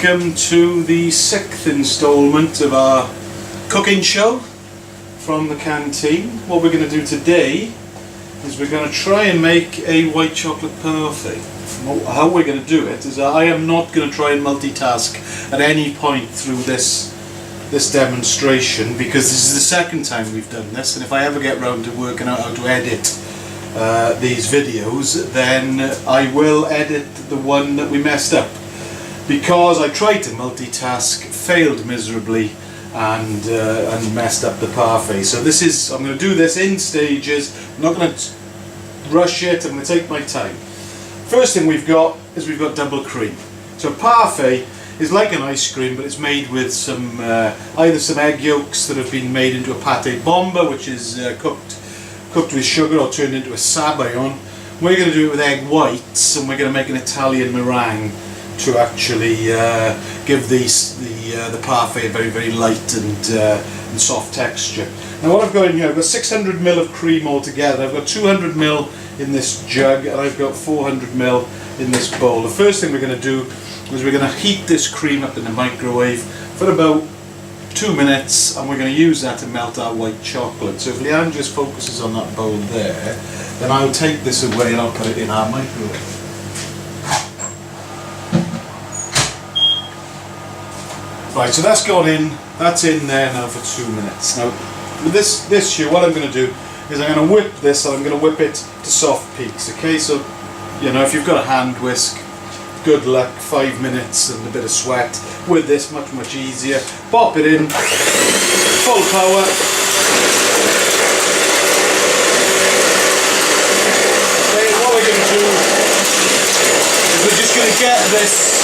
Welcome to the 6th instalment of our cooking show from the canteen. What we're going to do today is we're going to try and make a white chocolate parfait. How we're going to do it is I am not going to try and multitask at any point through this demonstration, because this is the second time we've done this, and if I ever get round to working out how to edit these videos, then I will edit the one that we messed up, because I tried to multitask, failed miserably, and messed up the parfait. So I'm going to do this in stages. I'm not going to rush it. I'm going to take my time. First thing we've got double cream. So a parfait is like an ice cream, but it's made with some either some egg yolks that have been made into a pâte bomba, which is cooked with sugar or turned into a sabayon. We're going to do it with egg whites, and we're going to make an Italian meringue to actually give the parfait a very, very light and soft texture. Now what I've got in here, I've got 600 ml of cream altogether. I've got 200 ml in this jug, and I've got 400 ml in this bowl. The first thing we're going to do is we're going to heat this cream up in the microwave for about 2 minutes, and we're going to use that to melt our white chocolate. So if Leanne just focuses on that bowl there, then I'll take this away and I'll put it in our microwave. Right, so that's in there now for 2 minutes. Now, with this here, what I'm going to do is I'm going to whip this, and I'm going to whip it to soft peaks. Okay, so if you've got a hand whisk, good luck. 5 minutes and a bit of sweat. With this, much easier. Pop it in, full power. Okay, what we're going to do is we're just going to get this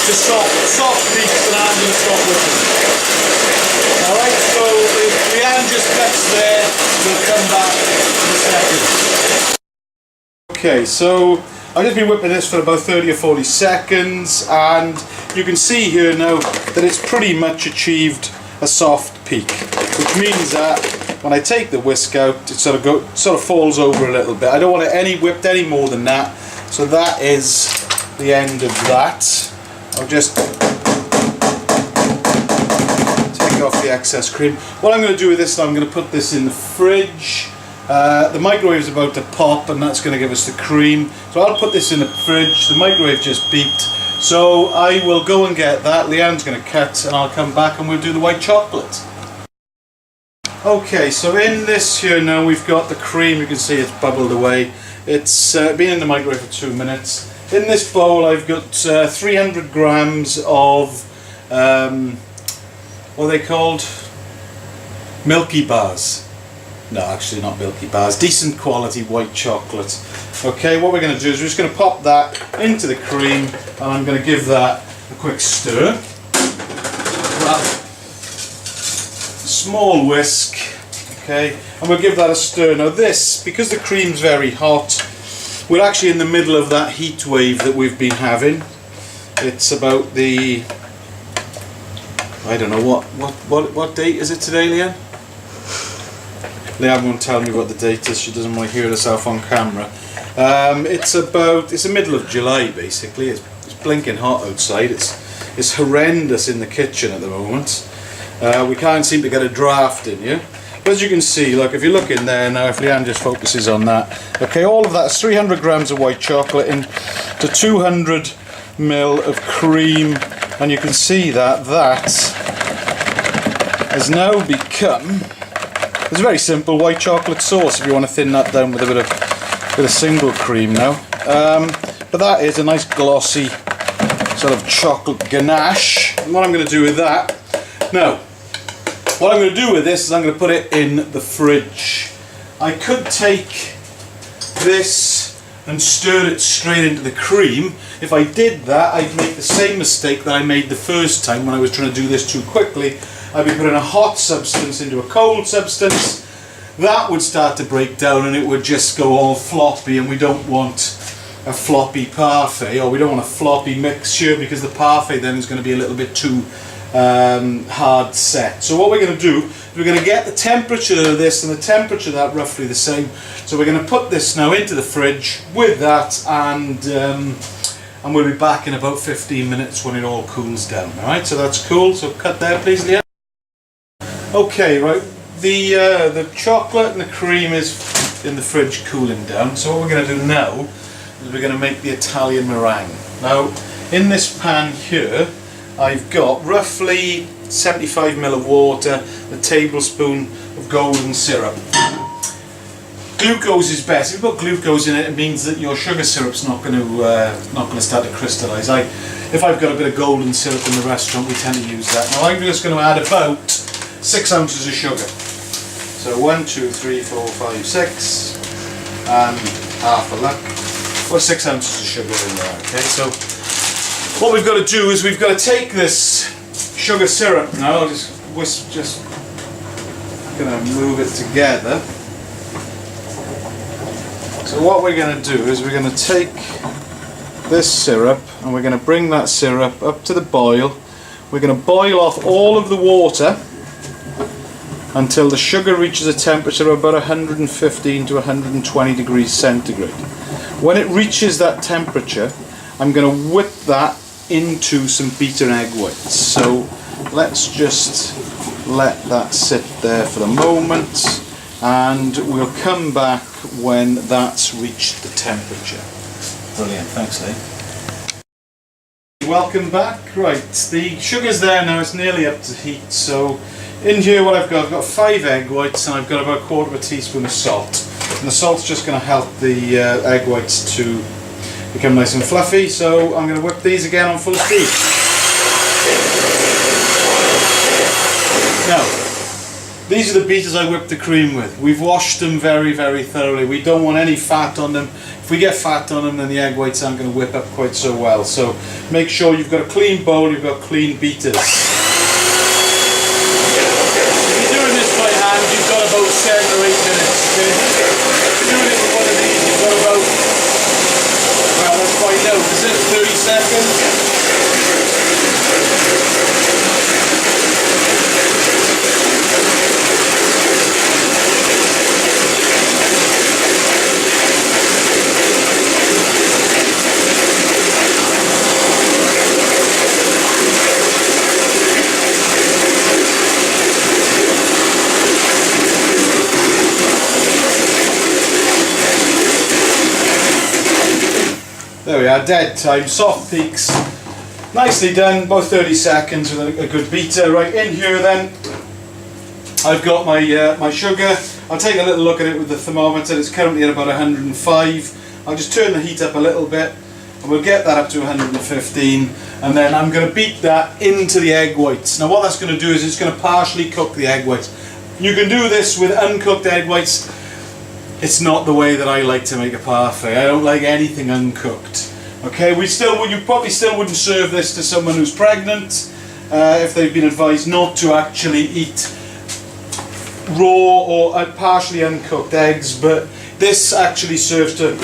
to soft peaks, and I'm going to stop whipping. Alright, so if Leanne just cuts there, we'll come back in a second. Okay, so I've just been whipping this for about 30 or 40 seconds, and you can see here now that it's pretty much achieved a soft peak, which means that when I take the whisk out, it sort of falls over a little bit. I don't want it whipped any more than that, so that is the end of that. I'll just take off the excess cream. What I'm going to do with this, I'm going to put this in the fridge. The microwave is about to pop, and that's going to give us the cream. So I'll put this in the fridge. The microwave just beeped, so I will go and get that. Leanne's going to cut, and I'll come back and we'll do the white chocolate. Okay, so in this here now we've got the cream. You can see it's bubbled away. It's been in the microwave for 2 minutes. In this bowl I've got 300 grams of what are they called? Milky Bars. No, actually not Milky Bars. Decent quality white chocolate. Okay, what we're going to do is we're just going to pop that into the cream, and I'm going to give that a quick stir. Small whisk. Okay, and we'll give that a stir. Now this, because the cream's very hot, we're actually in the middle of that heat wave that we've been having. It's about the, I don't know what date is it today, Leanne? Leanne won't tell me what the date is. She doesn't want to hear herself on camera. It's the middle of July basically. It's blinking hot outside. It's horrendous in the kitchen at the moment. We can't seem to get a draft in here. But as you can see, look, if you look in there now, if Leanne just focuses on that, okay, all of that is 300 grams of white chocolate into 200 ml of cream, and you can see that has now become, it's very simple white chocolate sauce if you want to thin that down with a bit of single cream now. But that is a nice glossy sort of chocolate ganache. And what I'm going to do with that now, what I'm going to do with this is I'm going to put it in the fridge. I could take this and stir it straight into the cream. If I did that, I'd make the same mistake that I made the first time when I was trying to do this too quickly. I'd be putting a hot substance into a cold substance. That would start to break down, and it would just go all floppy, and we don't want a floppy parfait, or we don't want a floppy mixture, because the parfait then is going to be a little bit too hard set. So what we're going to do is we're going to get the temperature of this and the temperature of that roughly the same. So we're going to put this now into the fridge with that, and and we'll be back in about 15 minutes when it all cools down. Alright, so that's cool, so cut there please, Leah. Okay, right, the chocolate and the cream is in the fridge cooling down, so what we're going to do now is we're going to make the Italian meringue. Now, in this pan here, I've got roughly 75 ml of water, a tablespoon of golden syrup. Glucose is best. If you've got glucose in it, it means that your sugar syrup's not going to start to crystallise. If I've got a bit of golden syrup in the restaurant, we tend to use that. Now I'm just going to add about 6 ounces of sugar. So 1, 2, 3, 4, 5, 6, and half a luck. Well, 6 ounces of sugar in there. Okay, so what we've got to do is we've got to take this sugar syrup now. I'll just going to move it together. So what we're going to do is we're going to take this syrup and we're going to bring that syrup up to the boil. We're going to boil off all of the water until the sugar reaches a temperature of about 115 to 120 degrees centigrade. When it reaches that temperature, I'm going to whip that into some beaten egg whites. So let's just let that sit there for the moment, and we'll come back when that's reached the temperature. Brilliant, thanks Lee. Welcome back. Right, the sugar's there now, it's nearly up to heat. So in here what I've got 5 egg whites and I've got about 1/4 teaspoon of salt. And the salt's just going to help the egg whites to become nice and fluffy, so I'm going to whip these again on full speed. Now, these are the beaters I whipped the cream with. We've washed them very, very thoroughly. We don't want any fat on them. If we get fat on them, then the egg whites aren't going to whip up quite so well. So make sure you've got a clean bowl, you've got clean beaters. If you're doing this by hand, you've got about 7 or 8 minutes. Okay? If you're doing it with one of these, you've got about, well, let's find out. Is it 30 seconds? There we are, dead time, soft peaks, nicely done, about 30 seconds with a good beater. Right, in here then, I've got my my sugar. I'll take a little look at it with the thermometer. It's currently at about 105. I'll just turn the heat up a little bit and we'll get that up to 115, and then I'm going to beat that into the egg whites. Now what that's going to do is it's going to partially cook the egg whites. You can do this with uncooked egg whites. It's not the way that I like to make a parfait. I don't like anything uncooked. Okay, you probably still wouldn't serve this to someone who's pregnant if they've been advised not to actually eat raw or partially uncooked eggs, but this actually serves to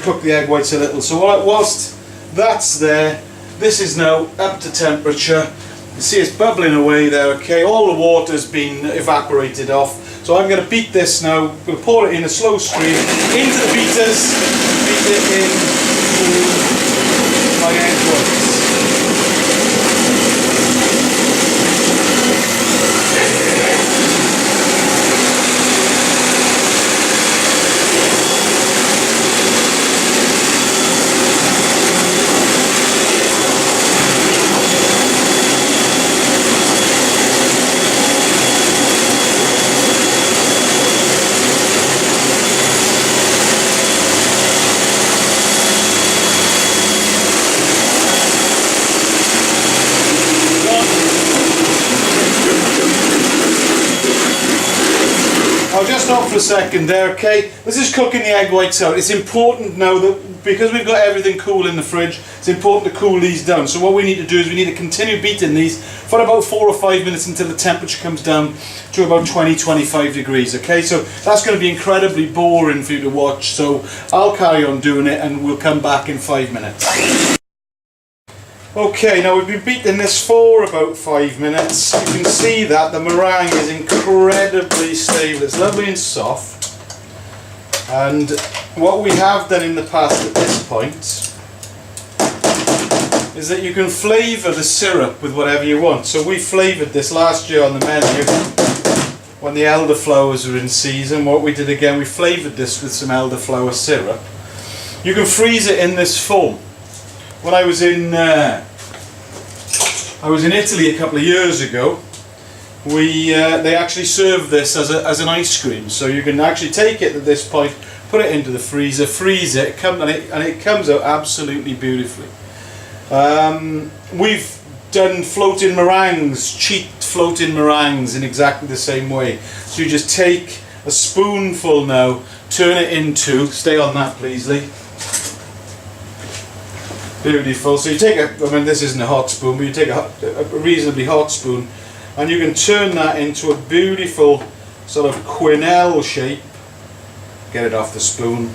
cook the egg whites a little. So whilst that's there, this is now up to temperature. You see it's bubbling away there, okay? All the water's been evaporated off. So I'm going to beat this now. I'm going to pour it in a slow stream into the beaters, beat it into my egg whites. I'll just stop for a second there, okay? This is cooking the egg whites out. It's important now that, because we've got everything cool in the fridge, it's important to cool these down. So what we need to do is we need to continue beating these for about 4 or 5 minutes until the temperature comes down to about 20-25 degrees, okay? So that's going to be incredibly boring for you to watch, so I'll carry on doing it and we'll come back in 5 minutes. Okay, now we've been beating this for about 5 minutes. You can see that the meringue is incredibly stable. It's lovely and soft. And what we have done in the past at this point is that you can flavour the syrup with whatever you want. So we flavoured this last year on the menu when the elderflowers were in season. What we did again, we flavoured this with some elderflower syrup. You can freeze it in this form. When I was in Italy a couple of years ago, they actually serve this as an ice cream. So you can actually take it at this point, put it into the freezer, freeze it, and it comes out absolutely beautifully. We've done floating meringues, cheat floating meringues in exactly the same way. So you just take a spoonful now, turn it into, stay on that please Lee. Beautiful. So you take this isn't a hot spoon, but you take a reasonably hot spoon, and you can turn that into a beautiful sort of quenelle shape. Get it off the spoon.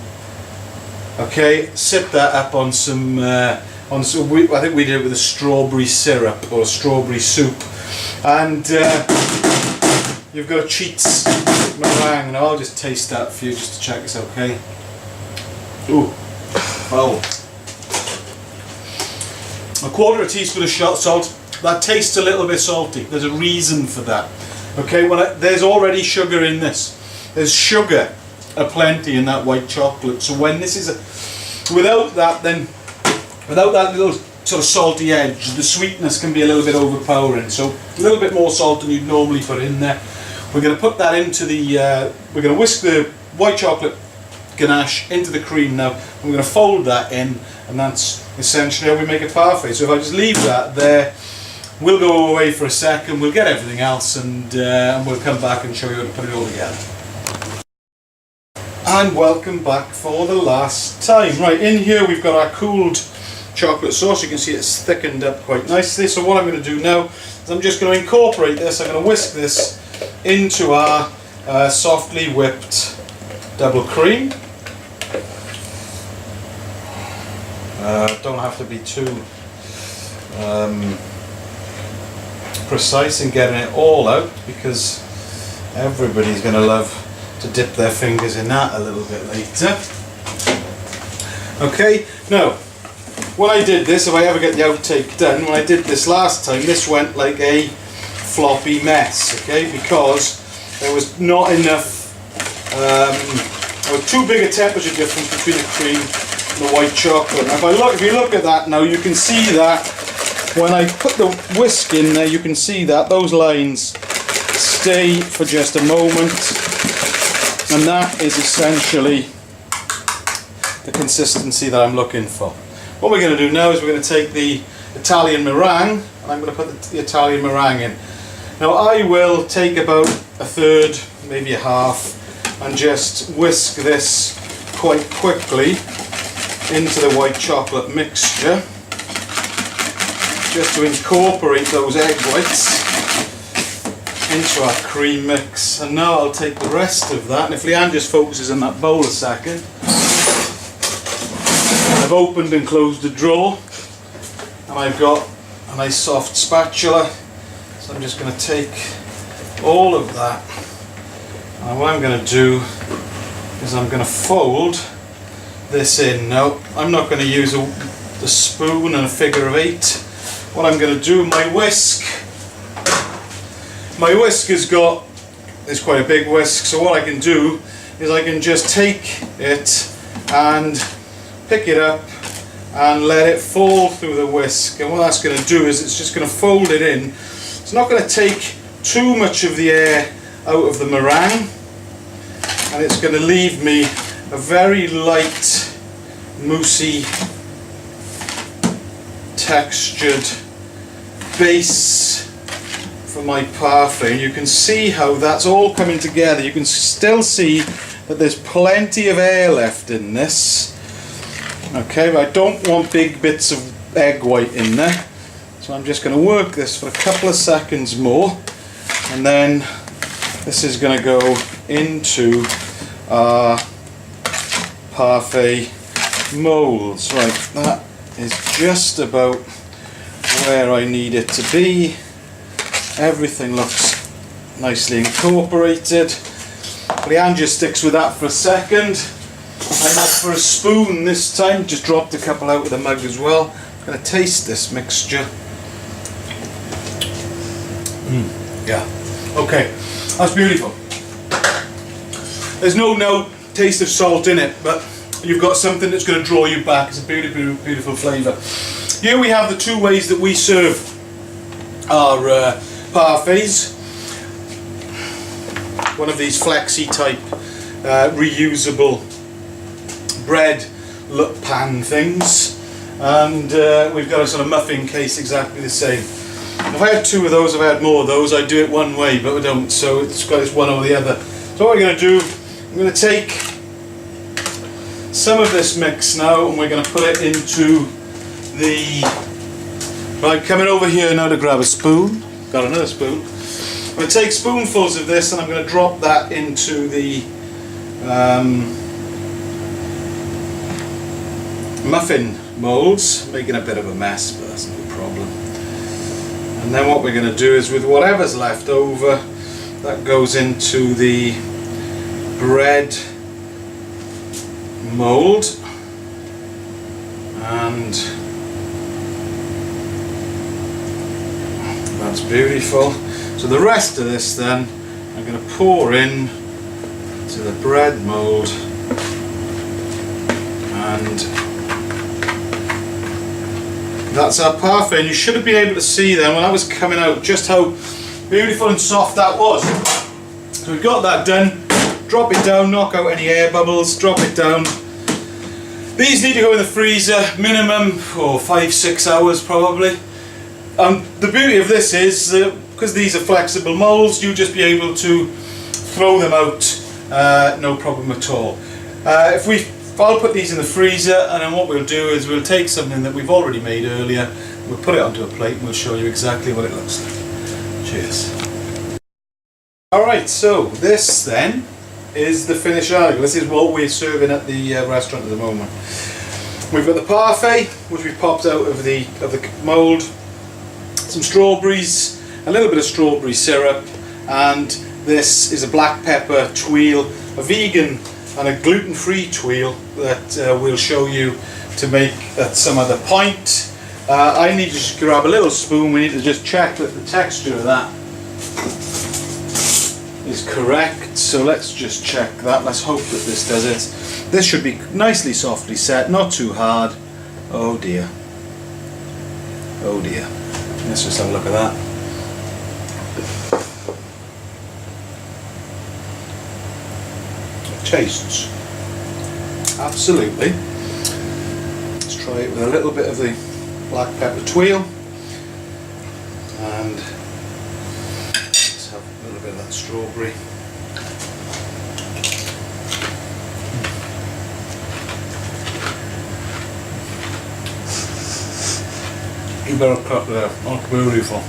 Okay, sip that up on some, I think we did it with a strawberry syrup or a strawberry soup, and you've got a cheats meringue. Now I'll just taste that for you just to check it's okay. Ooh, oh. A quarter of a teaspoon of salt. That tastes a little bit salty. There's a reason for that. Okay, there's already sugar in this. There's sugar aplenty in that white chocolate. So when this is without that little sort of salty edge, the sweetness can be a little bit overpowering. So a little bit more salt than you'd normally put in there. We're going to put that into the. We're going to whisk the white chocolate ganache into the cream now, and we're going to fold that in, and that's essentially how we make a parfait. So if I just leave that there, we'll go away for a second, we'll get everything else, and we'll come back and show you how to put it all together. And welcome back for the last time. Right, in here we've got our cooled chocolate sauce. You can see it's thickened up quite nicely. So what I'm going to do now is I'm just going to incorporate this. I'm going to whisk this into our softly whipped double cream. Don't have to be too precise in getting it all out, because everybody's going to love to dip their fingers in that a little bit later. Okay, now when I did this, if I ever get the outtake done, when I did this last time, this went like a floppy mess, okay, because there was not enough, there was too big a temperature difference between the cream and the white chocolate. Now if you look at that now, you can see that when I put the whisk in there, you can see that those lines stay for just a moment, and that is essentially the consistency that I'm looking for. What we're going to do now is we're going to take the Italian meringue, and I'm going to put the Italian meringue in. Now I will take about a third, maybe a half, and just whisk this quite quickly into the white chocolate mixture, just to incorporate those egg whites into our cream mix. And now I'll take the rest of that, and if Leanne just focuses on that bowl a second, I've opened and closed the drawer, and I've got a nice soft spatula, so I'm just going to take all of that, and what I'm going to do is I'm going to fold this in. Now I'm not going to use the spoon and a figure of 8. What I'm going to do, my whisk is quite a big whisk, so what I can do is I can just take it and pick it up and let it fall through the whisk, and what that's going to do is it's just going to fold it in. It's not going to take too much of the air out of the meringue, and it's going to leave me a very light, moussey, textured base for my parfait. And you can see how that's all coming together. You can still see that there's plenty of air left in this. Okay, but I don't want big bits of egg white in there, so I'm just going to work this for a couple of seconds more, and then this is going to go into our parfait molds. Right, that is just about where I need it to be. Everything looks nicely incorporated. Leanne just sticks with that for a second. I'm up for a spoon this time, just dropped a couple out of the mug as well. going to taste this mixture. Yeah, okay, that's beautiful. There's no taste of salt in it, but you've got something that's going to draw you back. It's a beautiful, beautiful flavour. Here we have the two ways that we serve our parfaits. One of these flexi type reusable bread pan things, and we've got a sort of muffin case exactly the same. If I had two of those, if I had more of those, I'd do it one way, but we don't, so it's got this one or the other. So what we're going to do, I'm going to take some of this mix now and we're going to put it into the... Right, coming over here now to grab a spoon. Got another spoon. I'm going to take spoonfuls of this and I'm going to drop that into the muffin moulds, making a bit of a mess, but that's no problem. And then what we're going to do is, with whatever's left over, that goes into the bread mould, and that's beautiful. So the rest of this then I'm going to pour in to the bread mould, and that's our parfait. And you should have been able to see then when I was coming out just how beautiful and soft that was. So we've got that done. Drop it down, knock out any air bubbles, drop it down. These need to go in the freezer minimum for 5-6 hours probably. The beauty of this is because these are flexible moulds, you'll just be able to throw them out no problem at all. I'll put these in the freezer, and then what we'll do is we'll take something that we've already made earlier, we'll put it onto a plate and we'll show you exactly what it looks like. Cheers. Alright, so this then is the finished article. This is what we're serving at the restaurant at the moment. We've got the parfait, which we popped out of the mould, some strawberries, a little bit of strawberry syrup, and this is a black pepper tuile, a vegan and a gluten-free tuile that we'll show you to make at some other point. I need to just grab a little spoon. We need to just check that the texture of that is correct, so let's just check that. Let's hope that this does it. This should be nicely softly set, not too hard. Oh dear, oh dear. Let's just have a look at that. It tastes absolutely. Let's try it with a little bit of the black pepper tuile, and let's have a little bit of that strawberry. You better cut there, not beautiful.